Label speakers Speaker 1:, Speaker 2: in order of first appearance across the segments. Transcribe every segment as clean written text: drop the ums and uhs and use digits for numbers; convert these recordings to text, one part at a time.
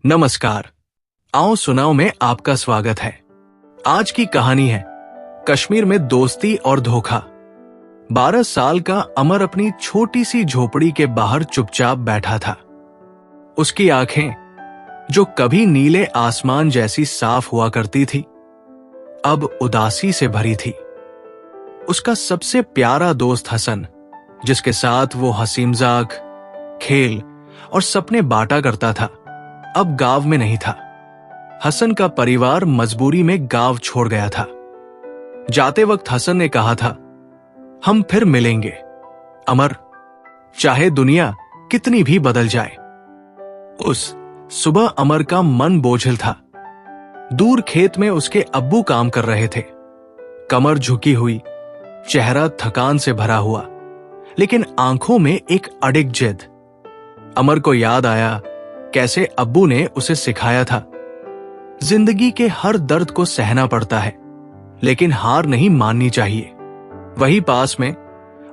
Speaker 1: नमस्कार। आओ सुनाओ में आपका स्वागत है। आज की कहानी है कश्मीर में दोस्ती और धोखा। 12 साल का अमर अपनी छोटी सी झोपड़ी के बाहर चुपचाप बैठा था। उसकी आंखें, जो कभी नीले आसमान जैसी साफ हुआ करती थी, अब उदासी से भरी थी। उसका सबसे प्यारा दोस्त हसन, जिसके साथ वो हंसी मजाक, खेल और सपने बांटा करता था, अब गांव में नहीं था। हसन का परिवार मजबूरी में गांव छोड़ गया था। जाते वक्त हसन ने कहा था, हम फिर मिलेंगे अमर, चाहे दुनिया कितनी भी बदल जाए। उस सुबह अमर का मन बोझिल था। दूर खेत में उसके अब्बू काम कर रहे थे। कमर झुकी हुई, चेहरा थकान से भरा हुआ, लेकिन आंखों में एक अडिग जिद। अमर को याद आया कैसे अब्बू ने उसे सिखाया था, जिंदगी के हर दर्द को सहना पड़ता है, लेकिन हार नहीं माननी चाहिए। वही पास में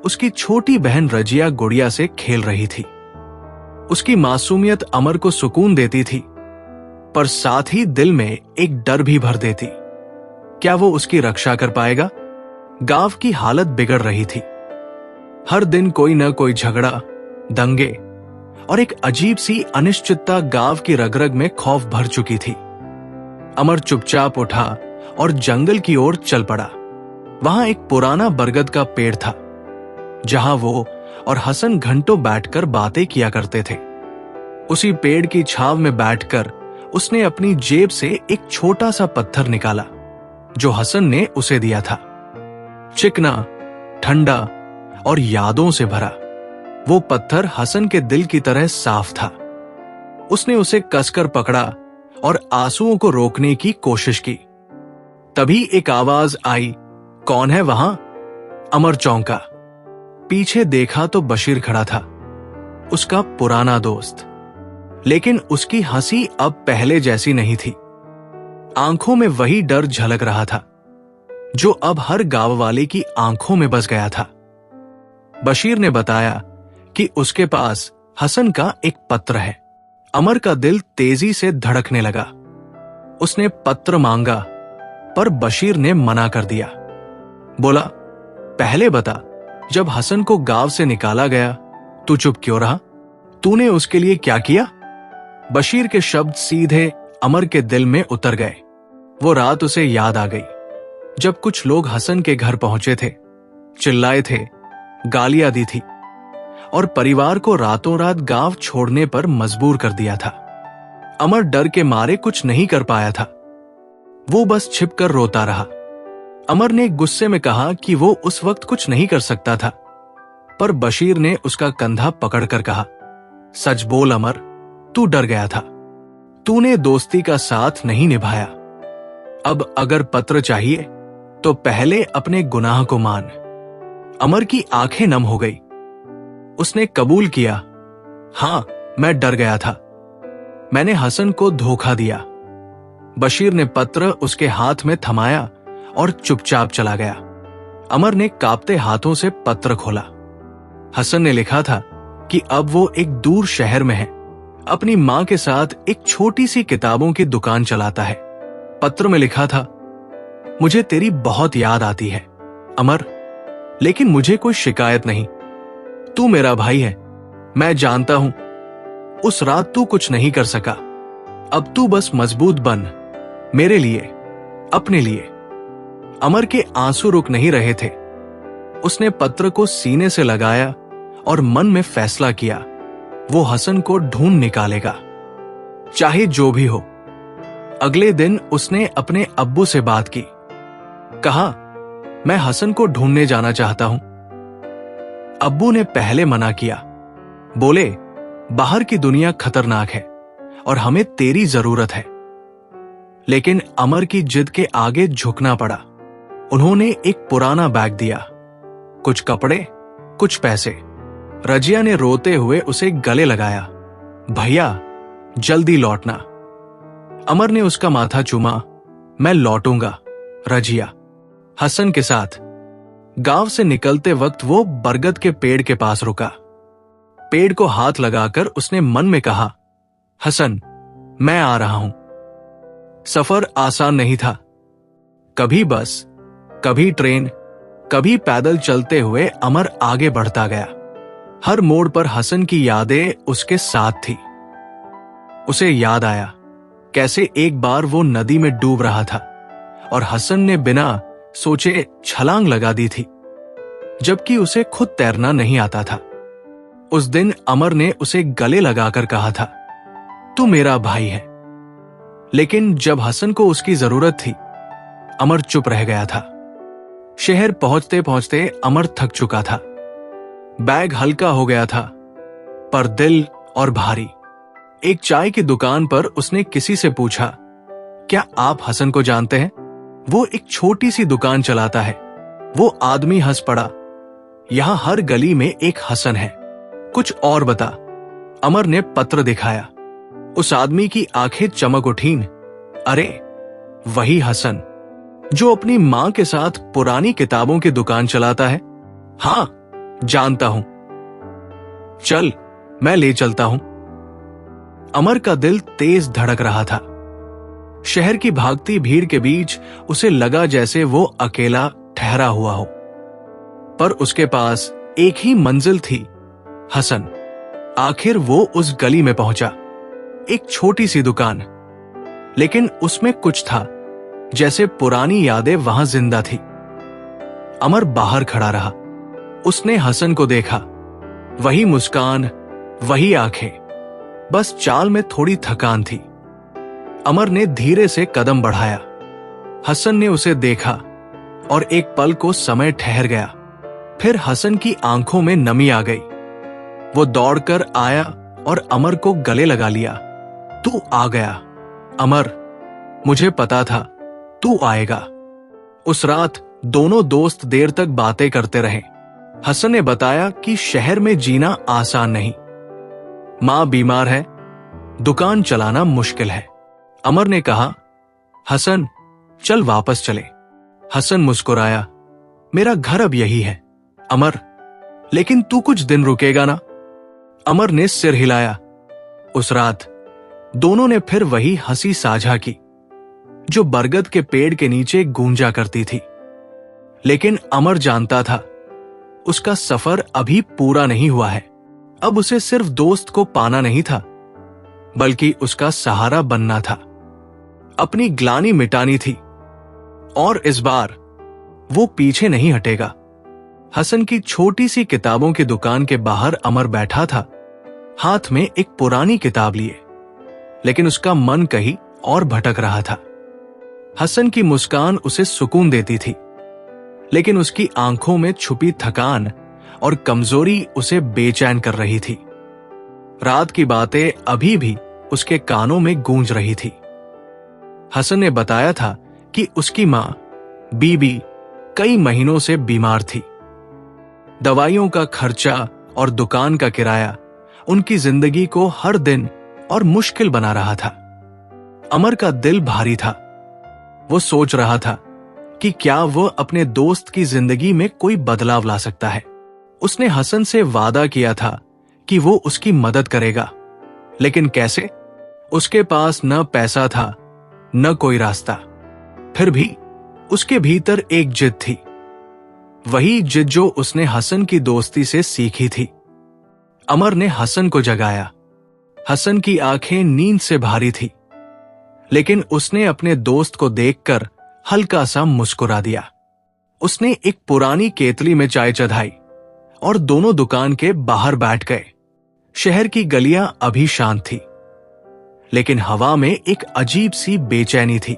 Speaker 1: उसकी छोटी बहन रजिया गुड़िया से खेल रही थी। उसकी मासूमियत अमर को सुकून देती थी, पर साथ ही दिल में एक डर भी भर देती। क्या वो उसकी रक्षा कर पाएगा? गांव की हालत बिगड़ रही थी। हर दिन कोई न कोई झगड़ा, दंगे और एक अजीब सी अनिश्चितता गांव की रग-रग में खौफ भर चुकी थी। अमर चुपचाप उठा और जंगल की ओर चल पड़ा। वहां एक पुराना बरगद का पेड़ था, जहां वो और हसन घंटों बैठकर बातें किया करते थे। उसी पेड़ की छांव में बैठकर उसने अपनी जेब से एक छोटा सा पत्थर निकाला, जो हसन ने उसे दिया था। चिकना, ठंडा और यादों से भरा। वो पत्थर हसन के दिल की तरह साफ था। उसने उसे कसकर पकड़ा और आंसुओं को रोकने की कोशिश की। तभी एक आवाज आई, कौन है वहां? अमर चौंका। पीछे देखा तो बशीर खड़ा था, उसका पुराना दोस्त। लेकिन उसकी हंसी अब पहले जैसी नहीं थी। आंखों में वही डर झलक रहा था, जो अब हर गांव वाले की आंखों में बस गया था। बशीर ने बताया कि उसके पास हसन का एक पत्र है। अमर का दिल तेजी से धड़कने लगा। उसने पत्र मांगा, पर बशीर ने मना कर दिया। बोला, पहले बता, जब हसन को गांव से निकाला गया तू चुप क्यों रहा? तूने उसके लिए क्या किया? बशीर के शब्द सीधे अमर के दिल में उतर गए। वो रात उसे याद आ गई, जब कुछ लोग हसन के घर पहुंचे थे, चिल्लाए थे, गालियां दी थी और परिवार को रातों रात गांव छोड़ने पर मजबूर कर दिया था। अमर डर के मारे कुछ नहीं कर पाया था। वो बस छिपकर रोता रहा। अमर ने गुस्से में कहा कि वो उस वक्त कुछ नहीं कर सकता था, पर बशीर ने उसका कंधा पकड़कर कहा, सच बोल अमर, तू डर गया था। तूने दोस्ती का साथ नहीं निभाया। अब अगर पत्र चाहिए तो पहले अपने गुनाह को मान। अमर की आंखें नम हो गई। उसने कबूल किया, हां, मैं डर गया था। मैंने हसन को धोखा दिया। बशीर ने पत्र उसके हाथ में थमाया और चुपचाप चला गया। अमर ने कांपते हाथों से पत्र खोला। हसन ने लिखा था कि अब वो एक दूर शहर में है, अपनी मां के साथ एक छोटी सी किताबों की दुकान चलाता है। पत्र में लिखा था, मुझे तेरी बहुत याद आती है अमर, लेकिन मुझे कोई शिकायत नहीं। तू मेरा भाई है, मैं जानता हूं उस रात तू कुछ नहीं कर सका। अब तू बस मजबूत बन, मेरे लिए, अपने लिए। अमर के आंसू रुक नहीं रहे थे। उसने पत्र को सीने से लगाया और मन में फैसला किया, वो हसन को ढूंढ निकालेगा, चाहे जो भी हो। अगले दिन उसने अपने अब्बू से बात की। कहा, मैं हसन को ढूंढने जाना चाहता हूं। अब्बू ने पहले मना किया। बोले, बाहर की दुनिया खतरनाक है और हमें तेरी जरूरत है। लेकिन अमर की जिद के आगे झुकना पड़ा। उन्होंने एक पुराना बैग दिया, कुछ कपड़े, कुछ पैसे। रजिया ने रोते हुए उसे गले लगाया, भैया जल्दी लौटना। अमर ने उसका माथा चूमा, मैं लौटूंगा रजिया। हसन के साथ गांव से निकलते वक्त वो बरगद के पेड़ के पास रुका। पेड़ को हाथ लगाकर उसने मन में कहा, हसन, मैं आ रहा हूं। सफर आसान नहीं था। कभी बस, कभी ट्रेन, कभी पैदल चलते हुए अमर आगे बढ़ता गया। हर मोड़ पर हसन की यादें उसके साथ थी। उसे याद आया कैसे एक बार वो नदी में डूब रहा था और हसन ने बिना सोचे छलांग लगा दी थी, जबकि उसे खुद तैरना नहीं आता था। उस दिन अमर ने उसे गले लगाकर कहा था, तू मेरा भाई है। लेकिन जब हसन को उसकी जरूरत थी, अमर चुप रह गया था। शहर पहुंचते पहुंचते अमर थक चुका था। बैग हल्का हो गया था, पर दिल और भारी। एक चाय की दुकान पर उसने किसी से पूछा, क्या आप हसन को जानते हैं? वो एक छोटी सी दुकान चलाता है। वो आदमी हंस पड़ा, यहां हर गली में एक हसन है। कुछ और बता। अमर ने पत्र दिखाया। उस आदमी की आंखें चमक उठीं। अरे, वही हसन जो अपनी मां के साथ पुरानी किताबों की दुकान चलाता है। हां, जानता हूं। चल, मैं ले चलता हूं। अमर का दिल तेज धड़क रहा था। शहर की भागती भीड़ के बीच उसे लगा जैसे वो अकेला ठहरा हुआ हो। पर उसके पास एक ही मंजिल थी, हसन। आखिर वो उस गली में पहुंचा। एक छोटी सी दुकान, लेकिन उसमें कुछ था, जैसे पुरानी यादें वहां जिंदा थी। अमर बाहर खड़ा रहा। उसने हसन को देखा। वही मुस्कान, वही आंखें, बस चाल में थोड़ी थकान थी। अमर ने धीरे से कदम बढ़ाया। हसन ने उसे देखा और एक पल को समय ठहर गया। फिर हसन की आंखों में नमी आ गई। वो दौड़कर आया और अमर को गले लगा लिया। तू आ गया अमर, मुझे पता था तू आएगा। उस रात दोनों दोस्त देर तक बातें करते रहे। हसन ने बताया कि शहर में जीना आसान नहीं। मां बीमार है, दुकान चलाना मुश्किल है। अमर ने कहा, हसन, चल वापस चले। हसन मुस्कुराया, मेरा घर अब यही है। अमर, लेकिन तू कुछ दिन रुकेगा ना? अमर ने सिर हिलाया। उस रात दोनों ने फिर वही हंसी साझा की, जो बरगद के पेड़ के नीचे गूंजा करती थी। लेकिन अमर जानता था, उसका सफर अभी पूरा नहीं हुआ है। अब उसे सिर्फ दोस्त को पाना नहीं था, बल्कि उसका सहारा बनना था। अपनी ग्लानि मिटानी थी, और इस बार वो पीछे नहीं हटेगा। हसन की छोटी सी किताबों की दुकान के बाहर अमर बैठा था, हाथ में एक पुरानी किताब लिए, लेकिन उसका मन कहीं और भटक रहा था। हसन की मुस्कान उसे सुकून देती थी, लेकिन उसकी आंखों में छुपी थकान और कमजोरी उसे बेचैन कर रही थी। रात की बातें अभी भी उसके कानों में गूंज रही थी। हसन ने बताया था कि उसकी मां बीबी कई महीनों से बीमार थी। दवाइयों का खर्चा और दुकान का किराया उनकी जिंदगी को हर दिन और मुश्किल बना रहा था। अमर का दिल भारी था। वो सोच रहा था कि क्या वो अपने दोस्त की जिंदगी में कोई बदलाव ला सकता है। उसने हसन से वादा किया था कि वो उसकी मदद करेगा, लेकिन कैसे? उसके पास न पैसा था, न कोई रास्ता। फिर भी उसके भीतर एक जिद थी, वही जिद जो उसने हसन की दोस्ती से सीखी थी। अमर ने हसन को जगाया। हसन की आंखें नींद से भारी थी, लेकिन उसने अपने दोस्त को देखकर हल्का सा मुस्कुरा दिया। उसने एक पुरानी केतली में चाय चढ़ाई और दोनों दुकान के बाहर बैठ गए। शहर की गलियां अभी शांत थी, लेकिन हवा में एक अजीब सी बेचैनी थी।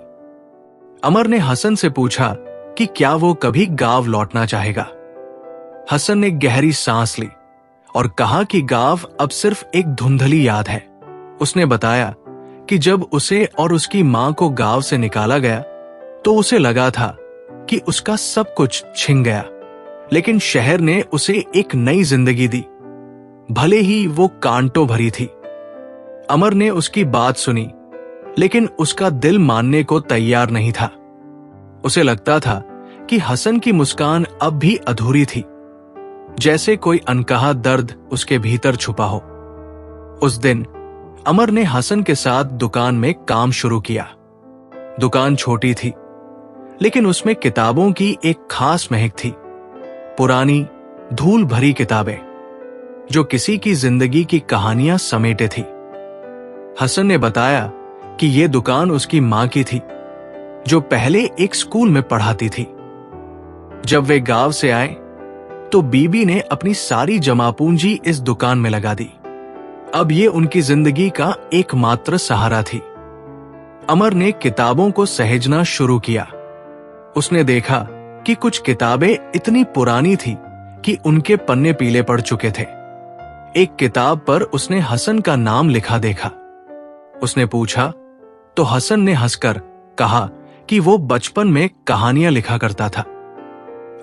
Speaker 1: अमर ने हसन से पूछा कि क्या वो कभी गांव लौटना चाहेगा। हसन ने गहरी सांस ली और कहा कि गांव अब सिर्फ एक धुंधली याद है। उसने बताया कि जब उसे और उसकी मां को गांव से निकाला गया तो उसे लगा था कि उसका सब कुछ छिन गया, लेकिन शहर ने उसे एक नई जिंदगी दी, भले ही वो कांटों भरी थी। अमर ने उसकी बात सुनी, लेकिन उसका दिल मानने को तैयार नहीं था। उसे लगता था कि हसन की मुस्कान अब भी अधूरी थी, जैसे कोई अनकहा दर्द उसके भीतर छुपा हो। उस दिन अमर ने हसन के साथ दुकान में काम शुरू किया। दुकान छोटी थी, लेकिन उसमें किताबों की एक खास महक थी। पुरानी, धूल भरी किताबें जो किसी की जिंदगी की कहानियां समेटे थी। हसन ने बताया कि यह दुकान उसकी मां की थी, जो पहले एक स्कूल में पढ़ाती थी। जब वे गांव से आए तो बीबी ने अपनी सारी जमा पूंजी इस दुकान में लगा दी। अब ये उनकी जिंदगी का एकमात्र सहारा थी। अमर ने किताबों को सहेजना शुरू किया। उसने देखा कि कुछ किताबें इतनी पुरानी थी कि उनके पन्ने पीले पड़ चुके थे। एक किताब पर उसने हसन का नाम लिखा देखा। उसने पूछा तो हसन ने हंसकर कहा कि वो बचपन में कहानियां लिखा करता था।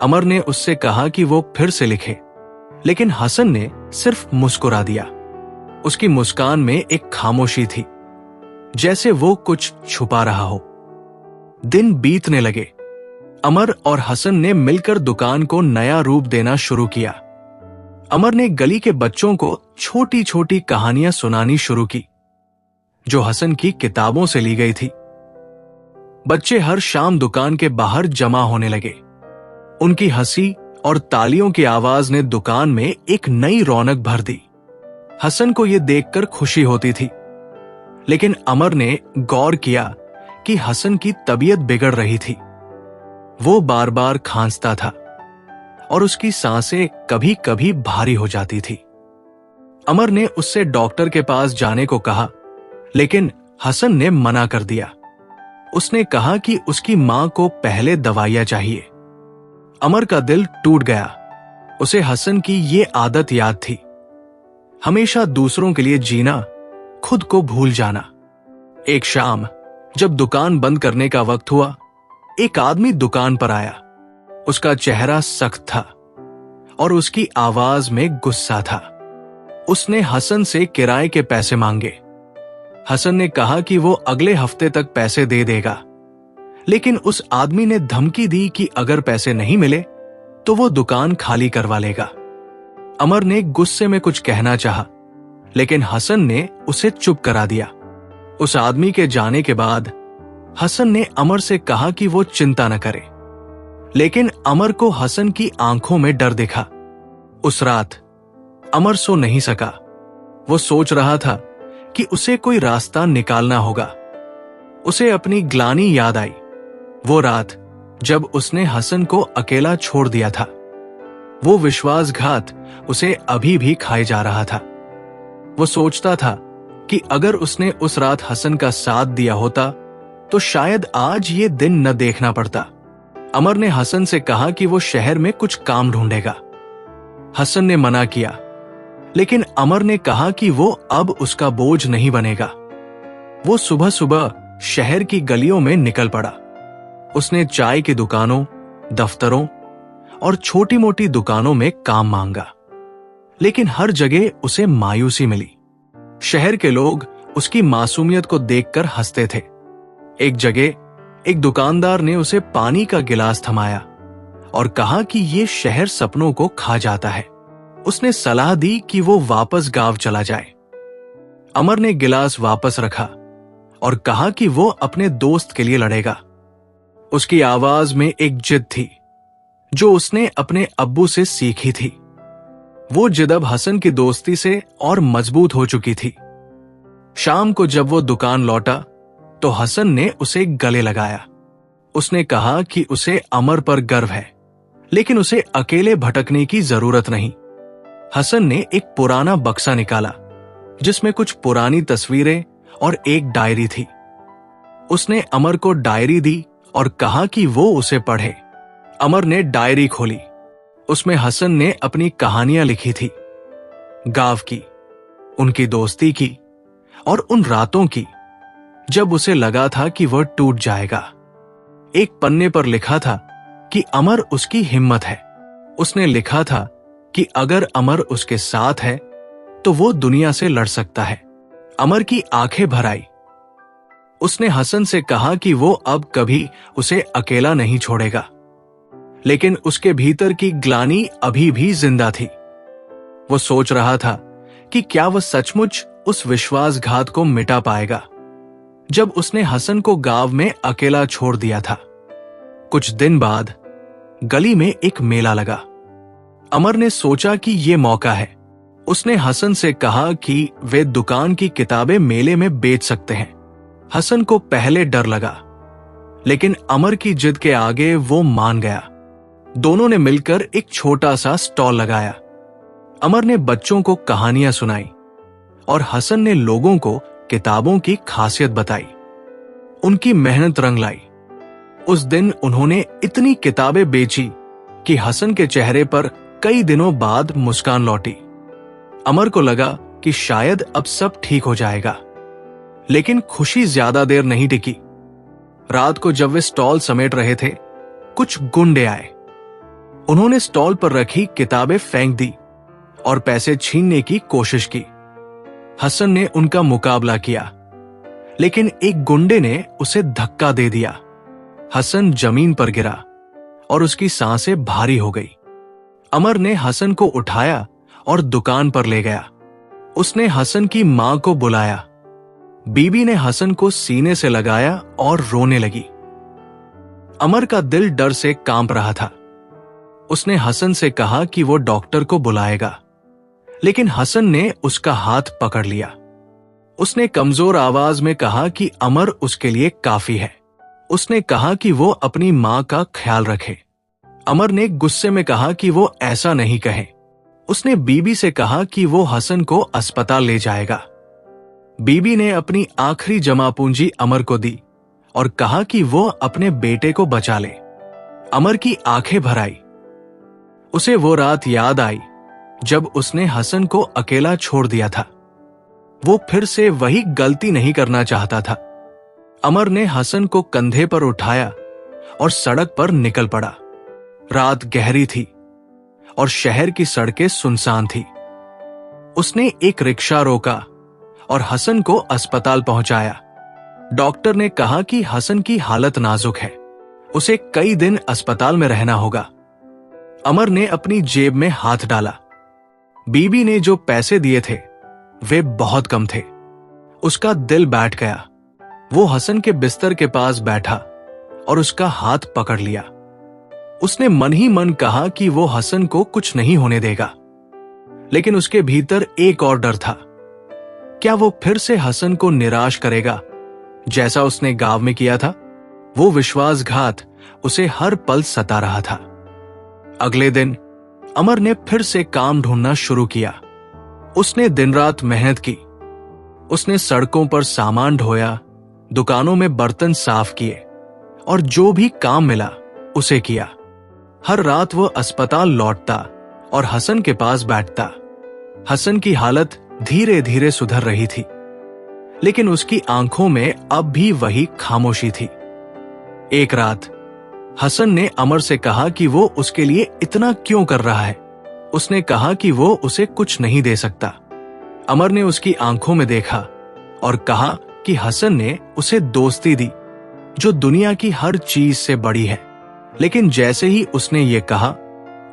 Speaker 1: अमर ने उससे कहा कि वो फिर से लिखे, लेकिन हसन ने सिर्फ मुस्कुरा दिया। उसकी मुस्कान में एक खामोशी थी, जैसे वो कुछ छुपा रहा हो। दिन बीतने लगे। अमर और हसन ने मिलकर दुकान को नया रूप देना शुरू किया। अमर ने गली के बच्चों को छोटी छोटी कहानियां सुनानी शुरू की, जो हसन की किताबों से ली गई थी। बच्चे हर शाम दुकान के बाहर जमा होने लगे। उनकी हंसी और तालियों की आवाज ने दुकान में एक नई रौनक भर दी। हसन को यह देखकर खुशी होती थी, लेकिन अमर ने गौर किया कि हसन की तबीयत बिगड़ रही थी। वो बार बार खांसता था और उसकी सांसें कभी कभी भारी हो जाती थी। अमर ने उससे डॉक्टर के पास जाने को कहा, लेकिन हसन ने मना कर दिया। उसने कहा कि उसकी मां को पहले दवाइयां चाहिए। अमर का दिल टूट गया। उसे हसन की ये आदत याद थी, हमेशा दूसरों के लिए जीना, खुद को भूल जाना। एक शाम जब दुकान बंद करने का वक्त हुआ, एक आदमी दुकान पर आया। उसका चेहरा सख्त था और उसकी आवाज में गुस्सा था। उसने हसन से किराए के पैसे मांगे। हसन ने कहा कि वो अगले हफ्ते तक पैसे दे देगा, लेकिन उस आदमी ने धमकी दी कि अगर पैसे नहीं मिले तो वो दुकान खाली करवा लेगा। अमर ने गुस्से में कुछ कहना चाहा, लेकिन हसन ने उसे चुप करा दिया। उस आदमी के जाने के बाद हसन ने अमर से कहा कि वो चिंता न करे, लेकिन अमर को हसन की आंखों में डर दिखा। उस रात अमर सो नहीं सका। वो सोच रहा था कि उसे कोई रास्ता निकालना होगा। उसे अपनी ग्लानि याद आई, वो रात जब उसने हसन को अकेला छोड़ दिया था। वो विश्वासघात उसे अभी भी खाए जा रहा था। वो सोचता था कि अगर उसने उस रात हसन का साथ दिया होता तो शायद आज ये दिन न देखना पड़ता। अमर ने हसन से कहा कि वो शहर में कुछ काम ढूंढेगा। हसन ने मना किया, लेकिन अमर ने कहा कि वो अब उसका बोझ नहीं बनेगा। वो सुबह सुबह शहर की गलियों में निकल पड़ा। उसने चाय की दुकानों, दफ्तरों और छोटी मोटी दुकानों में काम मांगा, लेकिन हर जगह उसे मायूसी मिली। शहर के लोग उसकी मासूमियत को देखकर हंसते थे। एक जगह एक दुकानदार ने उसे पानी का गिलास थमाया और कहा कि यह शहर सपनों को खा जाता है। उसने सलाह दी कि वो वापस गांव चला जाए। अमर ने गिलास वापस रखा और कहा कि वो अपने दोस्त के लिए लड़ेगा। उसकी आवाज में एक जिद थी, जो उसने अपने अब्बू से सीखी थी। वो जिद अब हसन की दोस्ती से और मजबूत हो चुकी थी। शाम को जब वो दुकान लौटा तो हसन ने उसे गले लगाया। उसने कहा कि उसे अमर पर गर्व है, लेकिन उसे अकेले भटकने की जरूरत नहीं। हसन ने एक पुराना बक्सा निकाला, जिसमें कुछ पुरानी तस्वीरें और एक डायरी थी। उसने अमर को डायरी दी और कहा कि वो उसे पढ़े। अमर ने डायरी खोली। उसमें हसन ने अपनी कहानियां लिखी थी, गांव की, उनकी दोस्ती की और उन रातों की जब उसे लगा था कि वह टूट जाएगा। एक पन्ने पर लिखा था कि अमर उसकी हिम्मत है। उसने लिखा था कि अगर अमर उसके साथ है तो वो दुनिया से लड़ सकता है। अमर की आंखें भर आई। उसने हसन से कहा कि वो अब कभी उसे अकेला नहीं छोड़ेगा, लेकिन उसके भीतर की ग्लानि अभी भी जिंदा थी। वो सोच रहा था कि क्या वह सचमुच उस विश्वासघात को मिटा पाएगा जब उसने हसन को गांव में अकेला छोड़ दिया था। कुछ दिन बाद गली में एक मेला लगा। अमर ने सोचा कि ये मौका है। उसने हसन से कहा कि वे दुकान की किताबें मेले में बेच सकते हैं। हसन को पहले डर लगा, लेकिन अमर की जिद के आगे वो मान गया। दोनों ने मिलकर एक छोटा सा स्टॉल लगाया। अमर ने बच्चों को कहानियां सुनाई और हसन ने लोगों को किताबों की खासियत बताई। उनकी मेहनत रंग लाई। उस दिन उन्होंने इतनी किताबें बेची कि हसन के चेहरे पर कई दिनों बाद मुस्कान लौटी। अमर को लगा कि शायद अब सब ठीक हो जाएगा, लेकिन खुशी ज्यादा देर नहीं टिकी। रात को जब वे स्टॉल समेट रहे थे, कुछ गुंडे आए। उन्होंने स्टॉल पर रखी किताबें फेंक दी और पैसे छीनने की कोशिश की। हसन ने उनका मुकाबला किया, लेकिन एक गुंडे ने उसे धक्का दे दिया। हसन जमीन पर गिरा और उसकी सांसें भारी हो गई। अमर ने हसन को उठाया और दुकान पर ले गया। उसने हसन की मां को बुलाया। बीबी ने हसन को सीने से लगाया और रोने लगी। अमर का दिल डर से कांप रहा था। उसने हसन से कहा कि वो डॉक्टर को बुलाएगा, लेकिन हसन ने उसका हाथ पकड़ लिया। उसने कमजोर आवाज में कहा कि अमर उसके लिए काफी है। उसने कहा कि वो अपनी मां का ख्याल रखे। अमर ने गुस्से में कहा कि वो ऐसा नहीं कहे। उसने बीबी से कहा कि वो हसन को अस्पताल ले जाएगा। बीबी ने अपनी आखिरी जमा पूंजी अमर को दी और कहा कि वो अपने बेटे को बचा ले। अमर की आंखें भर आई। उसे वो रात याद आई जब उसने हसन को अकेला छोड़ दिया था। वो फिर से वही गलती नहीं करना चाहता था। अमर ने हसन को कंधे पर उठाया और सड़क पर निकल पड़ा। रात गहरी थी और शहर की सड़कें सुनसान थी। उसने एक रिक्शा रोका और हसन को अस्पताल पहुंचाया। डॉक्टर ने कहा कि हसन की हालत नाजुक है, उसे कई दिन अस्पताल में रहना होगा। अमर ने अपनी जेब में हाथ डाला। बीबी ने जो पैसे दिए थे वे बहुत कम थे। उसका दिल बैठ गया। वो हसन के बिस्तर के पास बैठा और उसका हाथ पकड़ लिया। उसने मन ही मन कहा कि वो हसन को कुछ नहीं होने देगा, लेकिन उसके भीतर एक और डर था। क्या वो फिर से हसन को निराश करेगा जैसा उसने गांव में किया था? वो विश्वासघात उसे हर पल सता रहा था। अगले दिन अमर ने फिर से काम ढूंढना शुरू किया। उसने दिन रात मेहनत की। उसने सड़कों पर सामान ढोया, दुकानों में बर्तन साफ किए और जो भी काम मिला उसे किया। हर रात वो अस्पताल लौटता और हसन के पास बैठता। हसन की हालत धीरे धीरे सुधर रही थी, लेकिन उसकी आंखों में अब भी वही खामोशी थी। एक रात हसन ने अमर से कहा कि वो उसके लिए इतना क्यों कर रहा है। उसने कहा कि वो उसे कुछ नहीं दे सकता। अमर ने उसकी आंखों में देखा और कहा कि हसन ने उसे दोस्ती दी जो दुनिया की हर चीज से बड़ी है। लेकिन जैसे ही उसने ये कहा,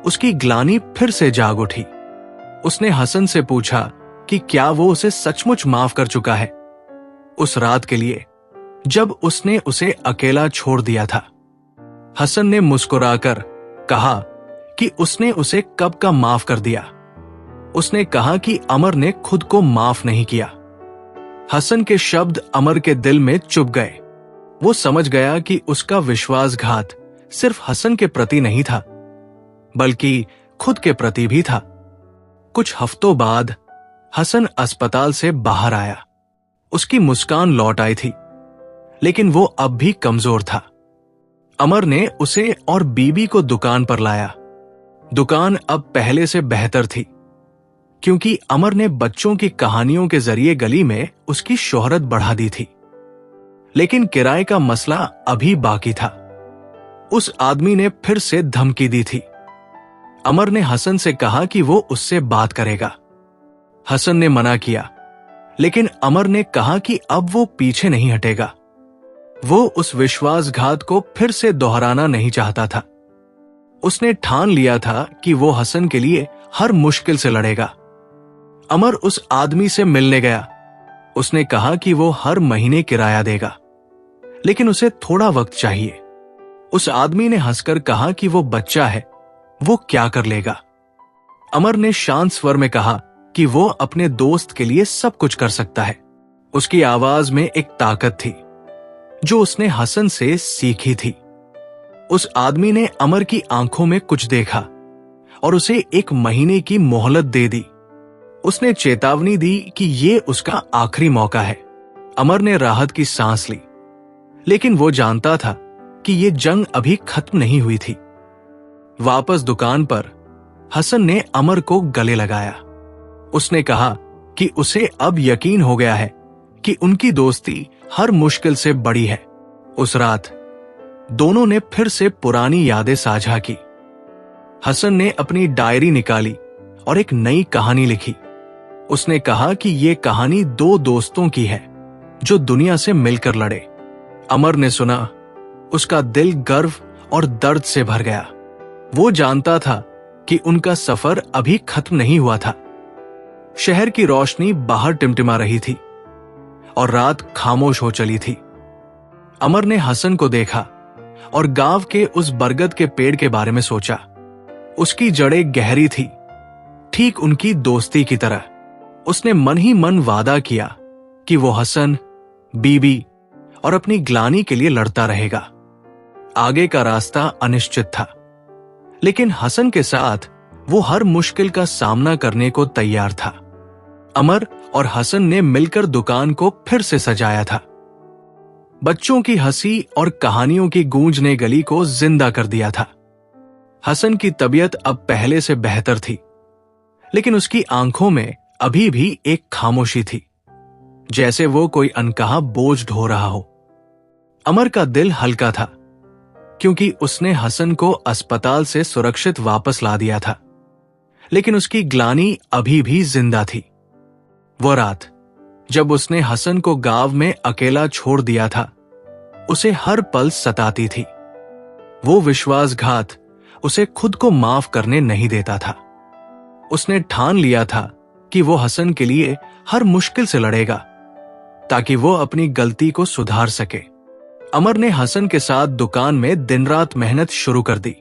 Speaker 1: उसकी ग्लानि फिर से जाग उठी। उसने हसन से पूछा कि क्या वो उसे सचमुच माफ कर चुका है, उस रात के लिए जब उसने उसे अकेला छोड़ दिया था। हसन ने मुस्कुराकर कहा कि उसने उसे कब का माफ कर दिया। उसने कहा कि अमर ने खुद को माफ नहीं किया। हसन के शब्द अमर के दिल में चुभ गए। वो समझ गया कि उसका विश्वासघात सिर्फ हसन के प्रति नहीं था, बल्कि खुद के प्रति भी था। कुछ हफ्तों बाद हसन अस्पताल से बाहर आया। उसकी मुस्कान लौट आई थी, लेकिन वो अब भी कमजोर था। अमर ने उसे और बीबी को दुकान पर लाया। दुकान अब पहले से बेहतर थी, क्योंकि अमर ने बच्चों की कहानियों के जरिए गली में उसकी शोहरत बढ़ा दी थी। लेकिन किराए का मसला अभी बाकी था। उस आदमी ने फिर से धमकी दी थी। अमर ने हसन से कहा कि वो उससे बात करेगा। हसन ने मना किया, लेकिन अमर ने कहा कि अब वो पीछे नहीं हटेगा। वो उस विश्वासघात को फिर से दोहराना नहीं चाहता था। उसने ठान लिया था कि वो हसन के लिए हर मुश्किल से लड़ेगा। अमर उस आदमी से मिलने गया उसने कहा कि वो हर महीने किराया देगा, लेकिन उसे थोड़ा वक्त चाहिए। उस आदमी ने हंसकर कहा कि वो बच्चा है, वो क्या कर लेगा। अमर ने शांत स्वर में कहा कि वो अपने दोस्त के लिए सब कुछ कर सकता है। उसकी आवाज में एक ताकत थी जो उसने हसन से सीखी थी। उस आदमी ने अमर की आंखों में कुछ देखा और उसे 1 महीने की मोहलत दे दी। उसने चेतावनी दी कि ये उसका आखिरी मौका है। अमर ने राहत की सांस ली, लेकिन वो जानता था कि ये जंग अभी खत्म नहीं हुई थी। वापस दुकान पर हसन ने अमर को गले लगाया। उसने कहा कि उसे अब यकीन हो गया है कि उनकी दोस्ती हर मुश्किल से बड़ी है। उस रात दोनों ने फिर से पुरानी यादें साझा की। हसन ने अपनी डायरी निकाली और एक नई कहानी लिखी। उसने कहा कि यह कहानी 2 दोस्तों की है जो दुनिया से मिलकर लड़े। अमर ने सुना, उसका दिल गर्व और दर्द से भर गया। वो जानता था कि उनका सफर अभी खत्म नहीं हुआ था। शहर की रोशनी बाहर टिमटिमा रही थी और रात खामोश हो चली थी। अमर ने हसन को देखा और गांव के उस बरगद के पेड़ के बारे में सोचा। उसकी जड़ें गहरी थी, ठीक उनकी दोस्ती की तरह। उसने मन ही मन वादा किया कि वो हसन, बीबी और अपनी ग्लानी के लिए लड़ता रहेगा। आगे का रास्ता अनिश्चित था, लेकिन हसन के साथ वो हर मुश्किल का सामना करने को तैयार था। अमर और हसन ने मिलकर दुकान को फिर से सजाया था। बच्चों की हंसी और कहानियों की गूंज ने गली को जिंदा कर दिया था। हसन की तबीयत अब पहले से बेहतर थी, लेकिन उसकी आंखों में अभी भी एक खामोशी थी, जैसे वो कोई अनकहा बोझ ढो रहा हो। अमर का दिल हल्का था, क्योंकि उसने हसन को अस्पताल से सुरक्षित वापस ला दिया था, लेकिन उसकी ग्लानि अभी भी जिंदा थी। वो रात जब उसने हसन को गांव में अकेला छोड़ दिया था, उसे हर पल सताती थी। वो विश्वासघात उसे खुद को माफ करने नहीं देता था। उसने ठान लिया था कि वो हसन के लिए हर मुश्किल से लड़ेगा, ताकि वो अपनी गलती को सुधार सके। अमर ने हसन के साथ दुकान में दिन रात मेहनत शुरू कर दी।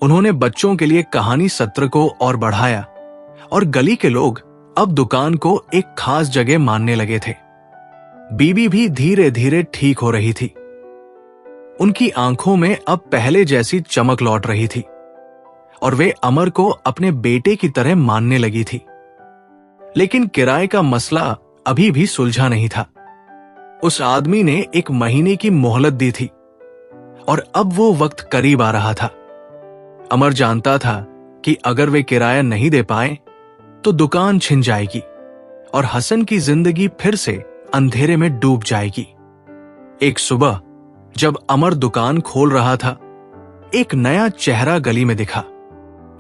Speaker 1: उन्होंने बच्चों के लिए कहानी सत्र को और बढ़ाया और गली के लोग अब दुकान को एक खास जगह मानने लगे थे। बीबी भी धीरे धीरे ठीक हो रही थी। उनकी आंखों में अब पहले जैसी चमक लौट रही थी और वे अमर को अपने बेटे की तरह मानने लगी थी। लेकिन किराए का मसला अभी भी सुलझा नहीं था। उस आदमी ने 1 महीने की मोहलत दी थी और अब वो वक्त करीब आ रहा था। अमर जानता था कि अगर वे किराया नहीं दे पाए तो दुकान छिन जाएगी और हसन की जिंदगी फिर से अंधेरे में डूब जाएगी। एक सुबह जब अमर दुकान खोल रहा था, एक नया चेहरा गली में दिखा।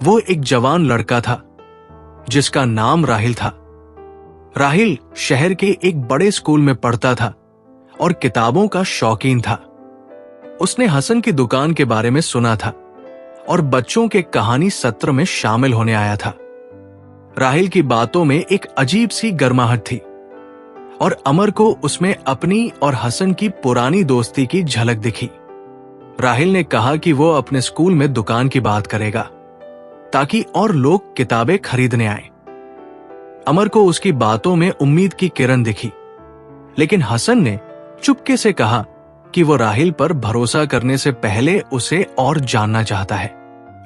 Speaker 1: वो एक जवान लड़का था जिसका नाम राहिल था। राहिल शहर के एक बड़े स्कूल में पढ़ता था और किताबों का शौकीन था। उसने हसन की दुकान के बारे में सुना था और बच्चों के कहानी सत्र में शामिल होने आया था। राहिल की बातों में एक अजीब सी गर्माहट थी और अमर को उसमें अपनी और हसन की पुरानी दोस्ती की झलक दिखी। राहिल ने कहा कि वो अपने स्कूल में दुकान की बात करेगा ताकि और लोग किताबें खरीदने आए। अमर को उसकी बातों में उम्मीद की किरण दिखी, लेकिन हसन ने चुपके से कहा कि वो राहिल पर भरोसा करने से पहले उसे और जानना चाहता है।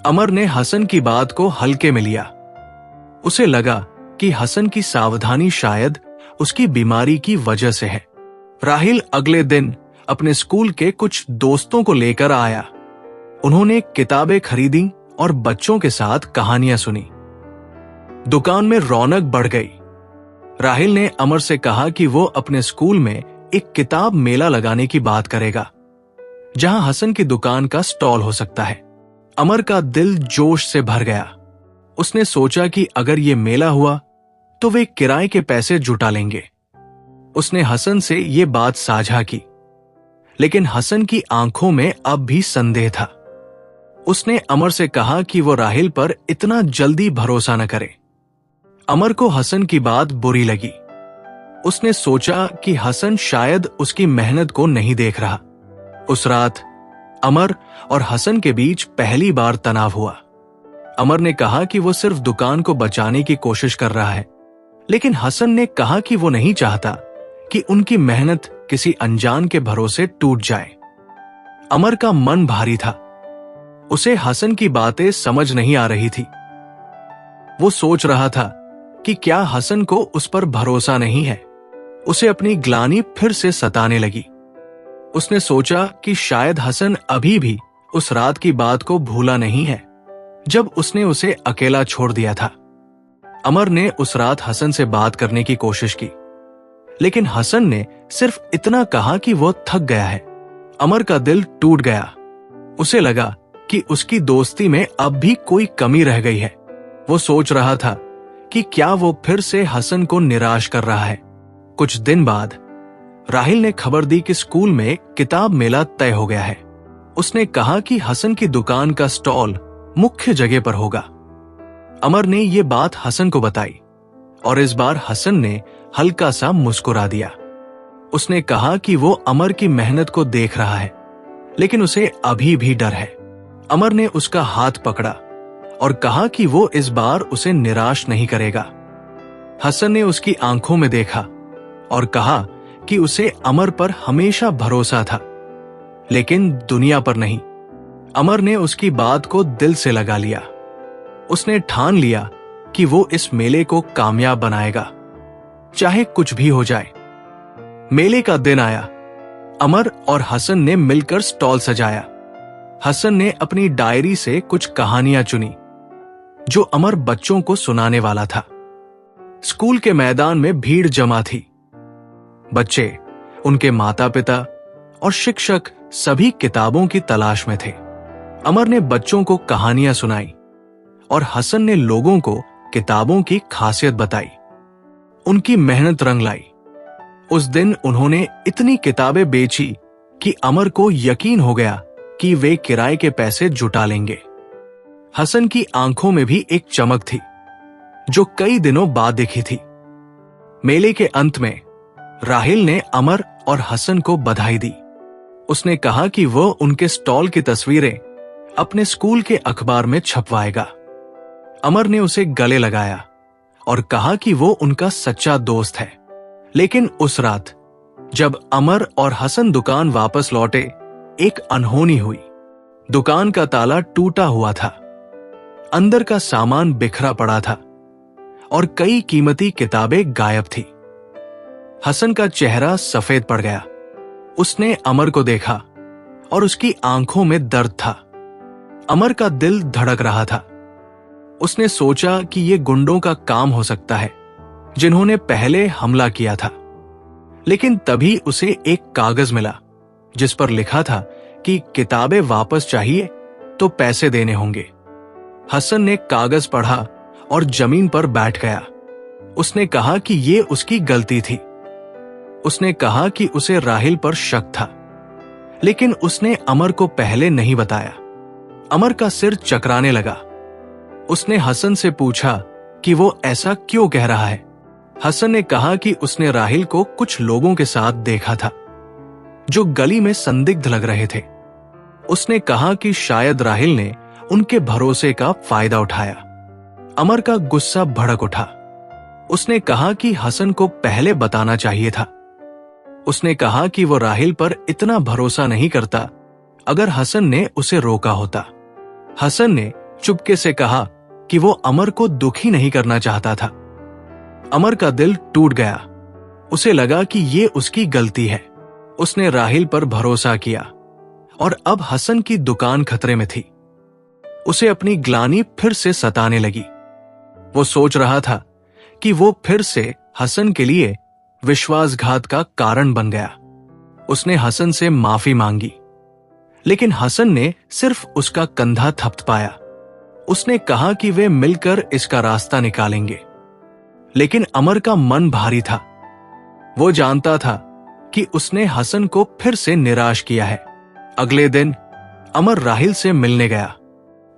Speaker 1: अमर ने हसन की बात को हल्के में लिया। उसे लगा कि हसन की सावधानी शायद उसकी बीमारी की वजह से है। राहिल अगले दिन अपने स्कूल के कुछ दोस्तों को लेकर आया। उन्होंने किताबें खरीदी और बच्चों के साथ कहानियां सुनी। दुकान में रौनक बढ़ गई। राहिल ने अमर से कहा कि वो अपने स्कूल में एक किताब मेला लगाने की बात करेगा, जहां हसन की दुकान का स्टॉल हो सकता है। अमर का दिल जोश से भर गया। उसने सोचा कि अगर ये मेला हुआ तो वे किराए के पैसे जुटा लेंगे। उसने हसन से ये बात साझा की, लेकिन हसन की आंखों में अब भी संदेह था। उसने अमर से कहा कि वो राहिल पर इतना जल्दी भरोसा न करे। अमर को हसन की बात बुरी लगी। उसने सोचा कि हसन शायद उसकी मेहनत को नहीं देख रहा। उस रात अमर और हसन के बीच पहली बार तनाव हुआ। अमर ने कहा कि वो सिर्फ दुकान को बचाने की कोशिश कर रहा है, लेकिन हसन ने कहा कि वो नहीं चाहता कि उनकी मेहनत किसी अनजान के भरोसे टूट जाए। अमर का मन भारी था। उसे हसन की बातें समझ नहीं आ रही थी। वो सोच रहा था कि क्या हसन को उस पर भरोसा नहीं है। उसे अपनी ग्लानि फिर से सताने लगी। उसने सोचा कि शायद हसन अभी भी उस रात की बात को भूला नहीं है जब उसने उसे अकेला छोड़ दिया था। अमर ने उस रात हसन से बात करने की कोशिश की, लेकिन हसन ने सिर्फ इतना कहा कि वो थक गया है। अमर का दिल टूट गया। उसे लगा कि उसकी दोस्ती में अब भी कोई कमी रह गई है। वो सोच रहा था कि क्या वो फिर से हसन को निराश कर रहा है। कुछ दिन बाद राहिल ने खबर दी कि स्कूल में किताब मेला तय हो गया है। उसने कहा कि हसन की दुकान का स्टॉल मुख्य जगह पर होगा। अमर ने ये बात हसन को बताई और इस बार हसन ने हल्का सा मुस्कुरा दिया। उसने कहा कि वो अमर की मेहनत को देख रहा है, लेकिन उसे अभी भी डर है। अमर ने उसका हाथ पकड़ा और कहा कि वो इस बार उसे निराश नहीं करेगा। हसन ने उसकी आंखों में देखा और कहा कि उसे अमर पर हमेशा भरोसा था, लेकिन दुनिया पर नहीं। अमर ने उसकी बात को दिल से लगा लिया। उसने ठान लिया कि वो इस मेले को कामयाब बनाएगा, चाहे कुछ भी हो जाए। मेले का दिन आया। अमर और हसन ने मिलकर स्टॉल सजाया। हसन ने अपनी डायरी से कुछ कहानियां चुनी जो अमर बच्चों को सुनाने वाला था। स्कूल के मैदान में भीड़ जमा थी। बच्चे, उनके माता पिता और शिक्षक सभी किताबों की तलाश में थे। अमर ने बच्चों को कहानियां सुनाई और हसन ने लोगों को किताबों की खासियत बताई। उनकी मेहनत रंग लाई। उस दिन उन्होंने इतनी किताबें बेची कि अमर को यकीन हो गया कि वे किराए के पैसे जुटा लेंगे। हसन की आंखों में भी एक चमक थी जो कई दिनों बाद दिखी थी। मेले के अंत में राहिल ने अमर और हसन को बधाई दी। उसने कहा कि वो उनके स्टॉल की तस्वीरें अपने स्कूल के अखबार में छपवाएगा। अमर ने उसे गले लगाया और कहा कि वो उनका सच्चा दोस्त है। लेकिन उस रात जब अमर और हसन दुकान वापस लौटे, एक अनहोनी हुई। दुकान का ताला टूटा हुआ था, अंदर का सामान बिखरा पड़ा था और कई कीमती किताबें गायब थी। हसन का चेहरा सफेद पड़ गया। उसने अमर को देखा और उसकी आंखों में दर्द था। अमर का दिल धड़क रहा था। उसने सोचा कि यह गुंडों का काम हो सकता है जिन्होंने पहले हमला किया था। लेकिन तभी उसे एक कागज मिला जिस पर लिखा था कि किताबें वापस चाहिए तो पैसे देने होंगे। हसन ने कागज पढ़ा और जमीन पर बैठ गया। उसने कहा कि ये उसकी गलती थी। उसने कहा कि उसे राहिल पर शक था, लेकिन उसने अमर को पहले नहीं बताया। अमर का सिर चकराने लगा। उसने हसन से पूछा कि वो ऐसा क्यों कह रहा है। हसन ने कहा कि उसने राहिल को कुछ लोगों के साथ देखा था जो गली में संदिग्ध लग रहे थे। उसने कहा कि शायद राहिल ने उनके भरोसे का फायदा उठाया। अमर का गुस्सा भड़क उठा। उसने कहा कि हसन को पहले बताना चाहिए था। उसने कहा कि वो राहिल पर इतना भरोसा नहीं करता अगर हसन ने उसे रोका होता। हसन ने चुपके से कहा कि वो अमर को दुखी नहीं करना चाहता था। अमर का दिल टूट गया। उसे लगा कि ये उसकी गलती है। उसने राहिल पर भरोसा किया और अब हसन की दुकान खतरे में थी। उसे अपनी ग्लानि फिर से सताने लगी। वो सोच रहा था कि वो फिर से हसन के लिए विश्वासघात का कारण बन गया। उसने हसन से माफी मांगी, लेकिन हसन ने सिर्फ उसका कंधा थपथपाया। उसने कहा कि वे मिलकर इसका रास्ता निकालेंगे, लेकिन अमर का मन भारी था। वो जानता था कि उसने हसन को फिर से निराश किया है। अगले दिन अमर राहिल से मिलने गया।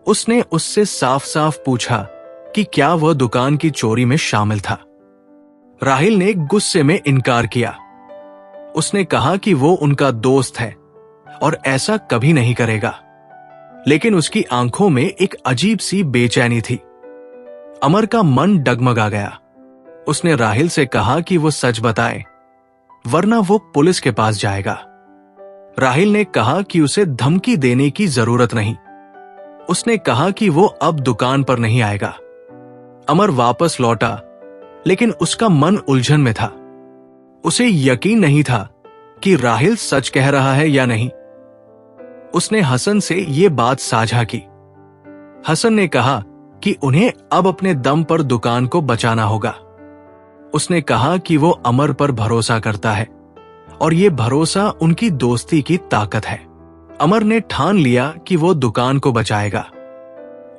Speaker 1: उसने उससे साफ साफ पूछा कि क्या वह दुकान की चोरी में शामिल था। राहिल ने गुस्से में इनकार किया। उसने कहा कि वो उनका दोस्त है और ऐसा कभी नहीं करेगा, लेकिन उसकी आंखों में एक अजीब सी बेचैनी थी। अमर का मन डगमगा गया। उसने राहिल से कहा कि वो सच बताए, वरना वो पुलिस के पास जाएगा। राहिल ने कहा कि उसे धमकी देने की जरूरत नहीं। उसने कहा कि वो अब दुकान पर नहीं आएगा। अमर वापस लौटा, लेकिन उसका मन उलझन में था। उसे यकीन नहीं था कि राहिल सच कह रहा है या नहीं। उसने हसन से ये बात साझा की। हसन ने कहा कि उन्हें अब अपने दम पर दुकान को बचाना होगा। उसने कहा कि वो अमर पर भरोसा करता है और ये भरोसा उनकी दोस्ती की ताकत है। अमर ने ठान लिया कि वो दुकान को बचाएगा।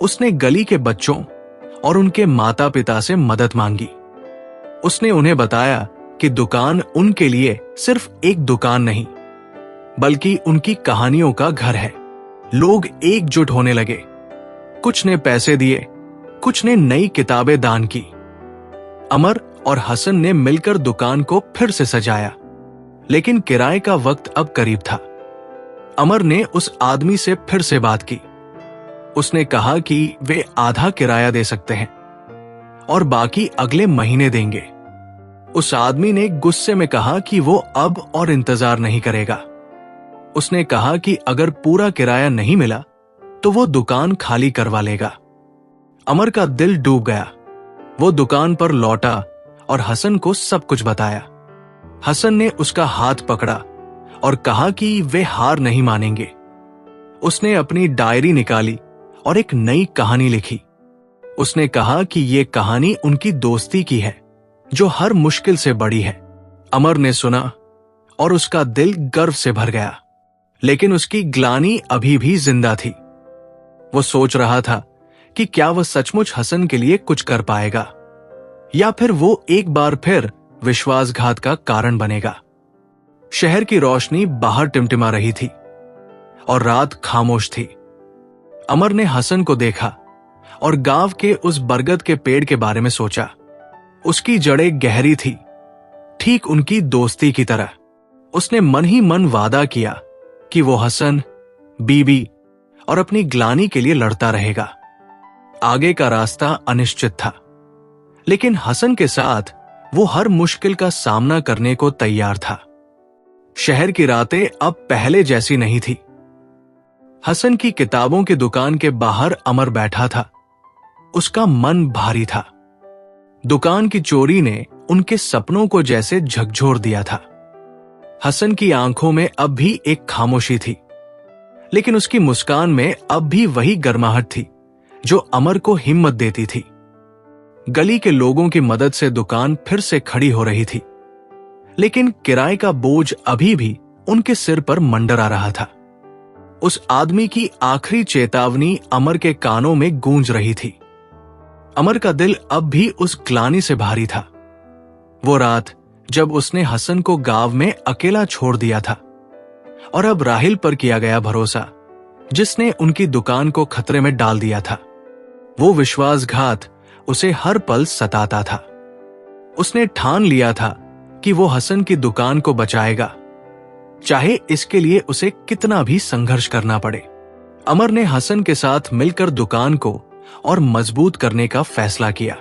Speaker 1: उसने गली के बच्चों और उनके माता पिता से मदद मांगी। उसने उन्हें बताया कि दुकान उनके लिए सिर्फ एक दुकान नहीं, बल्कि उनकी कहानियों का घर है। लोग एकजुट होने लगे। कुछ ने पैसे दिए, कुछ ने नई किताबें दान की। अमर और हसन ने मिलकर दुकान को फिर से सजाया, लेकिन किराए का वक्त अब करीब था। अमर ने उस आदमी से फिर से बात की। उसने कहा कि वे आधा किराया दे सकते हैं और बाकी अगले महीने देंगे। उस आदमी ने गुस्से में कहा कि वो अब और इंतजार नहीं करेगा। उसने कहा कि अगर पूरा किराया नहीं मिला तो वो दुकान खाली करवा लेगा। अमर का दिल डूब गया। वो दुकान पर लौटा और हसन को सब कुछ बताया। हसन ने उसका हाथ पकड़ा और कहा कि वे हार नहीं मानेंगे। उसने अपनी डायरी निकाली और एक नई कहानी लिखी। उसने कहा कि ये कहानी उनकी दोस्ती की है, जो हर मुश्किल से बड़ी है। अमर ने सुना और उसका दिल गर्व से भर गया, लेकिन उसकी ग्लानि अभी भी जिंदा थी। वो सोच रहा था कि क्या वह सचमुच हसन के लिए कुछ कर पाएगा, या फिर वो एक बार फिर विश्वासघात का कारण बनेगा। शहर की रोशनी बाहर टिमटिमा रही थी और रात खामोश थी। अमर ने हसन को देखा और गांव के उस बरगद के पेड़ के बारे में सोचा। उसकी जड़ें गहरी थी, ठीक उनकी दोस्ती की तरह। उसने मन ही मन वादा किया कि वो हसन, बीबी और अपनी ग्लानि के लिए लड़ता रहेगा। आगे का रास्ता अनिश्चित था, लेकिन हसन के साथ वो हर मुश्किल का सामना करने को तैयार था। शहर की रातें अब पहले जैसी नहीं थी। हसन की किताबों की दुकान के बाहर अमर बैठा था। उसका मन भारी था। दुकान की चोरी ने उनके सपनों को जैसे झकझोर दिया था। हसन की आंखों में अब भी एक खामोशी थी, लेकिन उसकी मुस्कान में अब भी वही गर्माहट थी जो अमर को हिम्मत देती थी। गली के लोगों की मदद से दुकान फिर से खड़ी हो रही थी, लेकिन किराए का बोझ अभी भी उनके सिर पर मंडरा रहा था। उस आदमी की आखिरी चेतावनी अमर के कानों में गूंज रही थी। अमर का दिल अब भी उस ग्लानि से भारी था। वो रात जब उसने हसन को गांव में अकेला छोड़ दिया था, और अब राहिल पर किया गया भरोसा, जिसने उनकी दुकान को खतरे में डाल दिया था। वो विश्वासघात उसे हर पल सताता था। उसने ठान लिया था कि वो हसन की दुकान को बचाएगा, चाहे इसके लिए उसे कितना भी संघर्ष करना पड़े। अमर ने हसन के साथ मिलकर दुकान को और मजबूत करने का फैसला किया।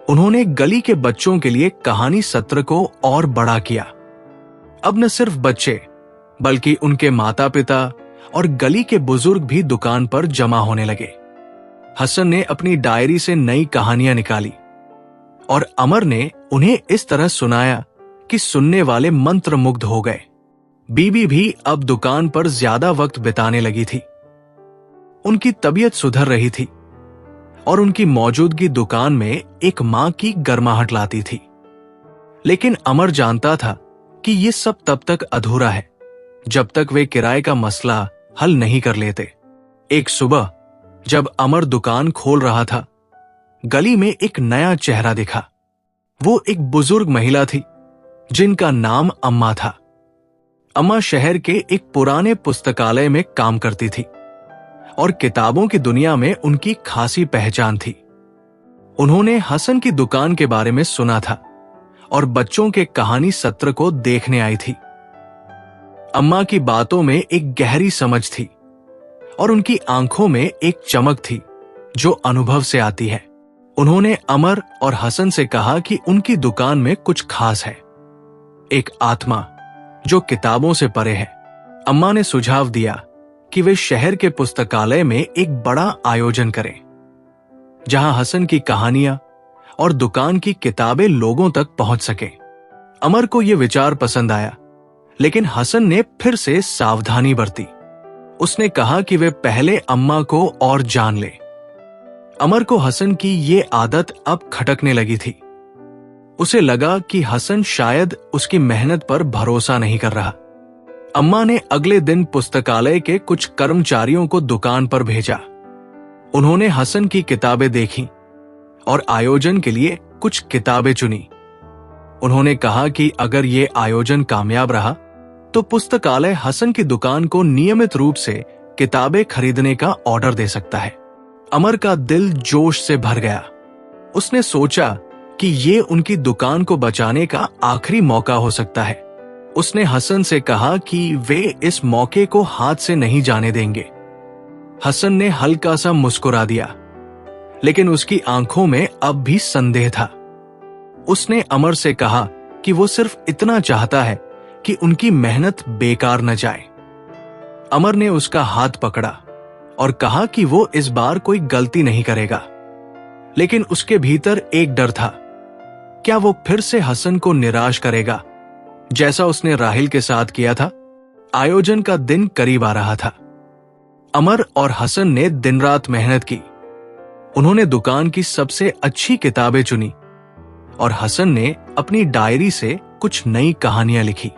Speaker 1: उन्होंने गली के बच्चों के लिए कहानी सत्र को और बड़ा किया। अब न सिर्फ बच्चे, बल्कि उनके माता पिता और गली के बुजुर्ग भी दुकान पर जमा होने लगे। हसन ने अपनी डायरी से नई कहानियां निकाली और अमर ने उन्हें इस तरह सुनाया कि सुनने वाले मंत्रमुग्ध हो गए। बीबी भी अब दुकान पर ज्यादा वक्त बिताने लगी थी। उनकी तबीयत सुधर रही थी और उनकी मौजूदगी दुकान में एक मां की गर्माहट लाती थी। लेकिन अमर जानता था कि यह सब तब तक अधूरा है जब तक वे किराए का मसला हल नहीं कर लेते। एक सुबह जब अमर दुकान खोल रहा था, गली में एक नया चेहरा दिखा। वो एक बुजुर्ग महिला थी जिनका नाम अम्मा था। अम्मा शहर के एक पुराने पुस्तकालय में काम करती थी और किताबों की दुनिया में उनकी खासी पहचान थी। उन्होंने हसन की दुकान के बारे में सुना था और बच्चों के कहानी सत्र को देखने आई थी। अम्मा की बातों में एक गहरी समझ थी और उनकी आंखों में एक चमक थी जो अनुभव से आती है। उन्होंने अमर और हसन से कहा कि उनकी दुकान में कुछ खास है, एक आत्मा जो किताबों से परे है। अम्मा ने सुझाव दिया कि वे शहर के पुस्तकालय में एक बड़ा आयोजन करें, जहां हसन की कहानियां और दुकान की किताबें लोगों तक पहुंच सके। अमर को यह विचार पसंद आया, लेकिन हसन ने फिर से सावधानी बरती। उसने कहा कि वे पहले अम्मा को और जान ले। अमर को हसन की ये आदत अब खटकने लगी थी। उसे लगा कि हसन शायद उसकी मेहनत पर भरोसा नहीं कर रहा। अम्मा ने अगले दिन पुस्तकालय के कुछ कर्मचारियों को दुकान पर भेजा। उन्होंने हसन की किताबें देखी और आयोजन के लिए कुछ किताबें चुनी। उन्होंने कहा कि अगर ये आयोजन कामयाब रहा तो पुस्तकालय हसन की दुकान को नियमित रूप से किताबें खरीदने का ऑर्डर दे सकता है। अमर का दिल जोश से भर गया। उसने सोचा कि ये उनकी दुकान को बचाने का आखिरी मौका हो सकता है। उसने हसन से कहा कि वे इस मौके को हाथ से नहीं जाने देंगे। हसन ने हल्का सा मुस्कुरा दिया, लेकिन उसकी आंखों में अब भी संदेह था। उसने अमर से कहा कि वो सिर्फ इतना चाहता है कि उनकी मेहनत बेकार न जाए। अमर ने उसका हाथ पकड़ा और कहा कि वो इस बार कोई गलती नहीं करेगा, लेकिन उसके भीतर एक डर था। क्या वो फिर से हसन को निराश करेगा, जैसा उसने राहिल के साथ किया था? आयोजन का दिन करीब आ रहा था। अमर और हसन ने दिन रात मेहनत की। उन्होंने दुकान की सबसे अच्छी किताबें चुनी और हसन ने अपनी डायरी से कुछ नई कहानियां लिखी।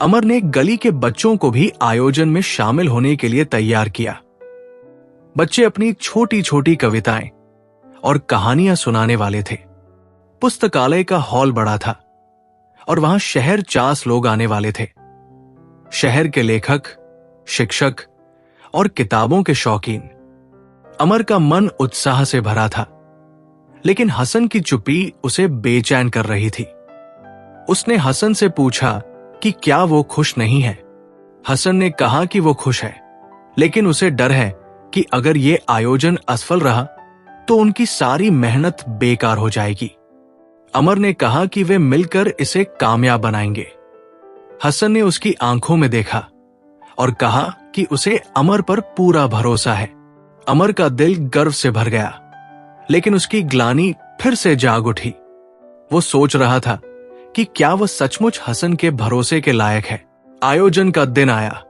Speaker 1: अमर ने गली के बच्चों को भी आयोजन में शामिल होने के लिए तैयार किया। बच्चे अपनी छोटी छोटी कविताएं और कहानियां सुनाने वाले थे। पुस्तकालय का हॉल बड़ा था और वहां शहर 50 लोग आने वाले थे। शहर के लेखक, शिक्षक और किताबों के शौकीन। अमर का मन उत्साह से भरा था, लेकिन हसन की चुप्पी उसे बेचैन कर रही थी। उसने हसन से पूछा कि क्या वो खुश नहीं है। हसन ने कहा कि वो खुश है, लेकिन उसे डर है कि अगर ये आयोजन असफल रहा तो उनकी सारी मेहनत बेकार हो जाएगी। अमर ने कहा कि वे मिलकर इसे कामयाब बनाएंगे। हसन ने उसकी आंखों में देखा और कहा कि उसे अमर पर पूरा भरोसा है। अमर का दिल गर्व से भर गया, लेकिन उसकी ग्लानि फिर से जाग उठी। वो सोच रहा था कि क्या वह सचमुच हसन के भरोसे के लायक है। आयोजन का दिन आया।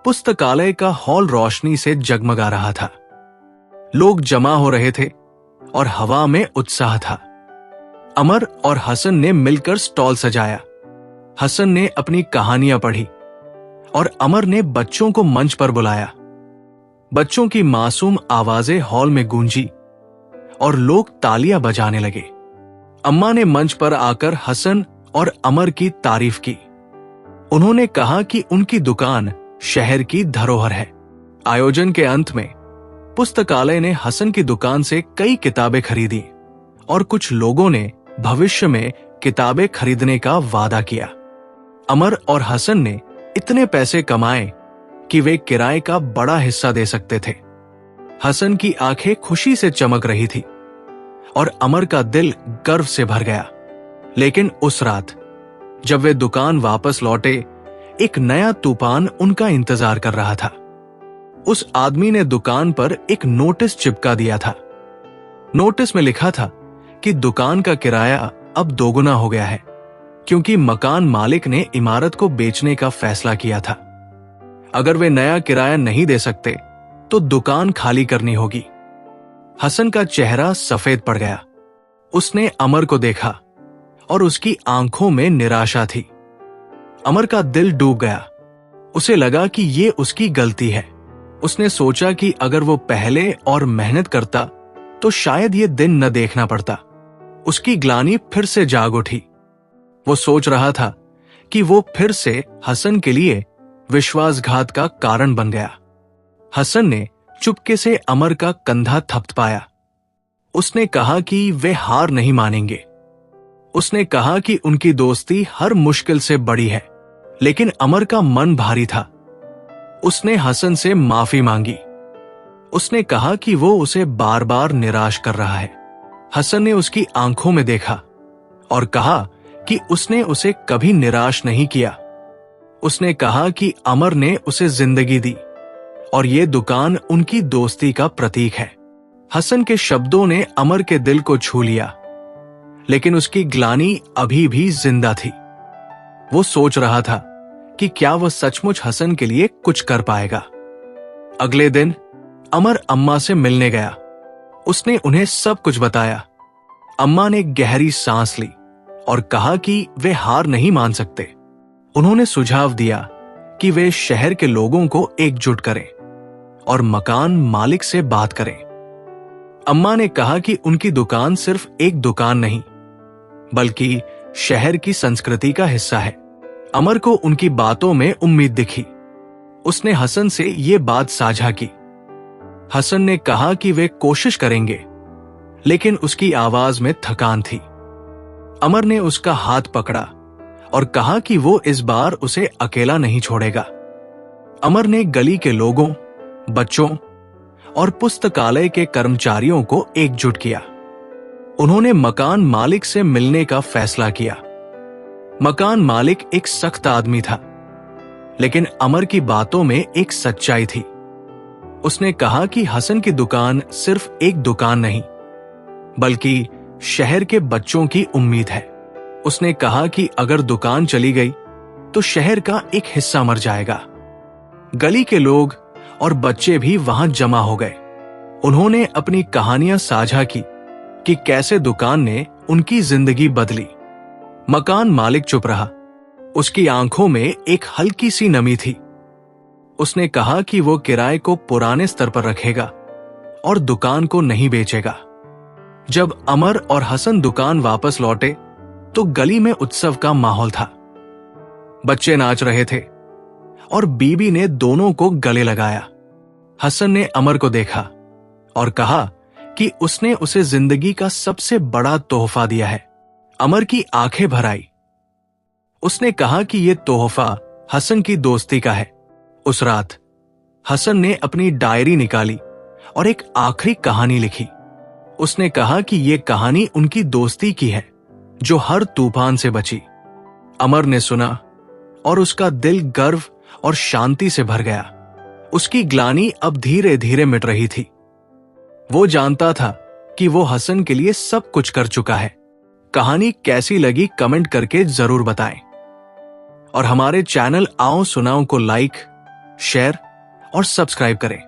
Speaker 1: पुस्तकालय का हॉल रोशनी से जगमगा रहा था। लोग जमा हो रहे थे और हवा में उत्साह था। अमर और हसन ने मिलकर स्टॉल सजाया। हसन ने अपनी कहानियां पढ़ी और अमर ने बच्चों को मंच पर बुलाया। बच्चों की मासूम आवाजें हॉल में गूंजी और लोग तालियां बजाने लगे। अम्मा ने मंच पर आकर हसन और अमर की तारीफ की। उन्होंने कहा कि उनकी दुकान शहर की धरोहर है। आयोजन के अंत में पुस्तकालय ने हसन की दुकान से कई किताबें खरीदी और कुछ लोगों ने भविष्य में किताबें खरीदने का वादा किया। अमर और हसन ने इतने पैसे कमाए कि वे किराए का बड़ा हिस्सा दे सकते थे। हसन की आंखें खुशी से चमक रही थी और अमर का दिल गर्व से भर गया। लेकिन उस रात जब वे दुकान वापस लौटे, एक नया तूफान उनका इंतजार कर रहा था। उस आदमी ने दुकान पर एक नोटिस चिपका दिया था। नोटिस में लिखा था कि दुकान का किराया अब दोगुना हो गया है, क्योंकि मकान मालिक ने इमारत को बेचने का फैसला किया था। अगर वे नया किराया नहीं दे सकते तो दुकान खाली करनी होगी। हसन का चेहरा सफेद पड़ गया। उसने अमर को देखा और उसकी आंखों में निराशा थी। अमर का दिल डूब गया। उसे लगा कि ये उसकी गलती है। उसने सोचा कि अगर वो पहले और मेहनत करता तो शायद ये दिन न देखना पड़ता। उसकी ग्लानि फिर से जाग उठी। वो सोच रहा था कि वो फिर से हसन के लिए विश्वासघात का कारण बन गया। हसन ने चुपके से अमर का कंधा थपथपाया। उसने कहा कि वे हार नहीं मानेंगे। उसने कहा कि उनकी दोस्ती हर मुश्किल से बड़ी है, लेकिन अमर का मन भारी था। उसने हसन से माफी मांगी। उसने कहा कि वो उसे बार बार निराश कर रहा है। हसन ने उसकी आंखों में देखा और कहा कि उसने उसे कभी निराश नहीं किया। उसने कहा कि अमर ने उसे जिंदगी दी और ये दुकान उनकी दोस्ती का प्रतीक है। हसन के शब्दों ने अमर के दिल को छू लिया, लेकिन उसकी ग्लानि अभी भी जिंदा थी। वो सोच रहा था कि क्या वह सचमुच हसन के लिए कुछ कर पाएगा। अगले दिन अमर अम्मा से मिलने गया। उसने उन्हें सब कुछ बताया। अम्मा ने गहरी सांस ली और कहा कि वे हार नहीं मान सकते। उन्होंने सुझाव दिया कि वे शहर के लोगों को एकजुट करें और मकान मालिक से बात करें। अम्मा ने कहा कि उनकी दुकान सिर्फ एक दुकान नहीं, बल्कि शहर की संस्कृति का हिस्सा है। अमर को उनकी बातों में उम्मीद दिखी। उसने हसन से ये बात साझा की। हसन ने कहा कि वे कोशिश करेंगे, लेकिन उसकी आवाज में थकान थी। अमर ने उसका हाथ पकड़ा और कहा कि वो इस बार उसे अकेला नहीं छोड़ेगा। अमर ने गली के लोगों, बच्चों और पुस्तकालय के कर्मचारियों को एकजुट किया। उन्होंने मकान मालिक से मिलने का फैसला किया। मकान मालिक एक सख्त आदमी था, लेकिन अमर की बातों में एक सच्चाई थी। उसने कहा कि हसन की दुकान सिर्फ एक दुकान नहीं, बल्कि शहर के बच्चों की उम्मीद है। उसने कहा कि अगर दुकान चली गई तो शहर का एक हिस्सा मर जाएगा। गली के लोग और बच्चे भी वहां जमा हो गए। उन्होंने अपनी कहानियां साझा की कि कैसे दुकान ने उनकी जिंदगी बदली। मकान मालिक चुप रहा। उसकी आंखों में एक हल्की सी नमी थी। उसने कहा कि वो किराए को पुराने स्तर पर रखेगा और दुकान को नहीं बेचेगा। जब अमर और हसन दुकान वापस लौटे तो गली में उत्सव का माहौल था। बच्चे नाच रहे थे और बीबी ने दोनों को गले लगाया। हसन ने अमर को देखा और कहा कि उसने उसे जिंदगी का सबसे बड़ा तोहफा दिया है। अमर की आंखें भर आई। उसने कहा कि यह तोहफा हसन की दोस्ती का है। उस रात हसन ने अपनी डायरी निकाली और एक आखिरी कहानी लिखी। उसने कहा कि यह कहानी उनकी दोस्ती की है, जो हर तूफान से बची। अमर ने सुना और उसका दिल गर्व और शांति से भर गया। उसकी ग्लानि अब धीरे धीरे मिट रही थी। वो जानता था कि वो हसन के लिए सब कुछ कर चुका है। कहानी कैसी लगी कमेंट करके जरूर बताएं और हमारे चैनल आओ सुनाओ को लाइक, शेयर और सब्सक्राइब करें।